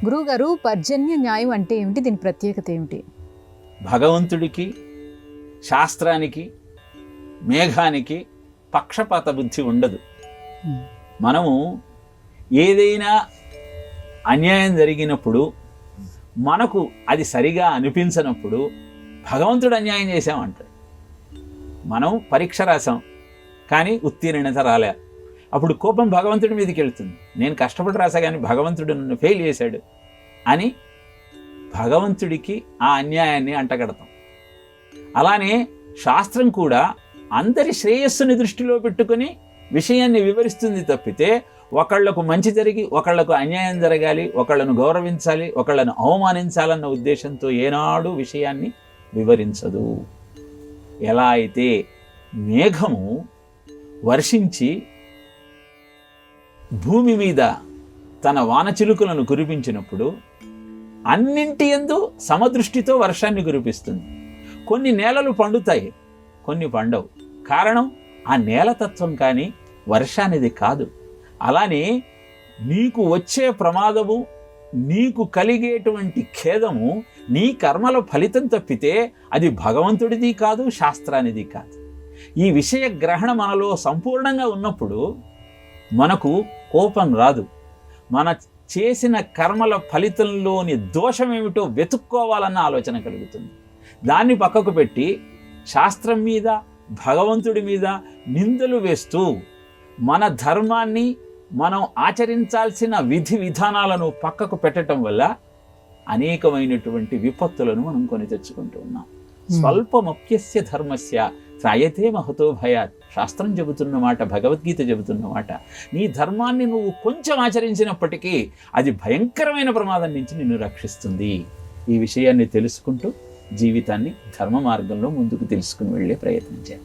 గురువుగారు, పర్జన్య న్యాయం అంటే ఏమిటి? దీని ప్రత్యేకత ఏమిటి? భగవంతుడికి, శాస్త్రానికి, మేఘానికి పక్షపాత బుద్ధి ఉండదు. మనము ఏదైనా అన్యాయం జరిగినప్పుడు మనకు అది సరిగా అనిపించనప్పుడు భగవంతుడు అన్యాయం చేశామంటాడు. మనం పరీక్ష రాసాం కానీ ఉత్తీర్ణత రాలే, అప్పుడు కోపం భగవంతుడి మీదకి వెళ్తుంది. నేను కష్టపడి రాసా కానీ భగవంతుడు నన్ను ఫెయిల్ చేశాడు అని భగవంతుడికి ఆ అన్యాయాన్ని అంటగడతాం. అలానే శాస్త్రం కూడా అందరి శ్రేయస్సుని దృష్టిలో పెట్టుకుని విషయాన్ని వివరిస్తుంది తప్పితే ఒకళ్లకు మంచి జరిగి ఒకళ్లకు అన్యాయం జరగాలి, ఒకళ్ళను గౌరవించాలి, ఒకళ్ళను అవమానించాలన్న ఉద్దేశంతో ఏనాడు విషయాన్ని వివరించదు. ఎలా అయితే మేఘము వర్షించి భూమి మీద తన వానచిలుకలను కురిపించినప్పుడు అన్నింటి యందు సమదృష్టితో వర్షాన్ని కురిపిస్తుంది. కొన్ని నేలలు పండుతాయి, కొన్ని పండవు. కారణం ఆ నేలతత్వం కానీ వర్షానిది కాదు. అలానే నీకు వచ్చే ప్రమాదము, నీకు కలిగేటువంటి ఖేదము నీ కర్మల ఫలితం తప్పితే అది భగవంతుడిది కాదు, శాస్త్రానిది కాదు. ఈ విషయ గ్రహణ మనలో సంపూర్ణంగా ఉన్నప్పుడు మనకు కోపం రాదు. మన చేసిన కర్మల ఫలితంలోని దోషం ఏమిటో వెతుక్కోవాలన్న ఆలోచన కలుగుతుంది. దాన్ని పక్కకు పెట్టి శాస్త్రం మీద, భగవంతుడి మీద నిందలు వేస్తూ మన ధర్మాన్ని, మనం ఆచరించాల్సిన విధి విధానాలను పక్కకు పెట్టడం వల్ల అనేకమైనటువంటి విపత్తులను మనం కొని తెచ్చుకుంటూ ఉన్నాం. స్వల్పమప్యస్య ధర్మస్య త్రాయతే మహతో భయాత్. శాస్త్రం చెబుతున్న మాట, భగవద్గీత చెబుతున్న మాట. నీ ధర్మాన్ని నువ్వు కొంచెం ఆచరించినప్పటికీ అది భయంకరమైన ప్రమాదం నుంచి నిన్ను రక్షిస్తుంది. ఈ విషయాన్ని తెలుసుకుంటూ జీవితాన్ని ధర్మ మార్గంలో ముందుకు తెలుసుకుని వెళ్ళే ప్రయత్నం చేయాలి.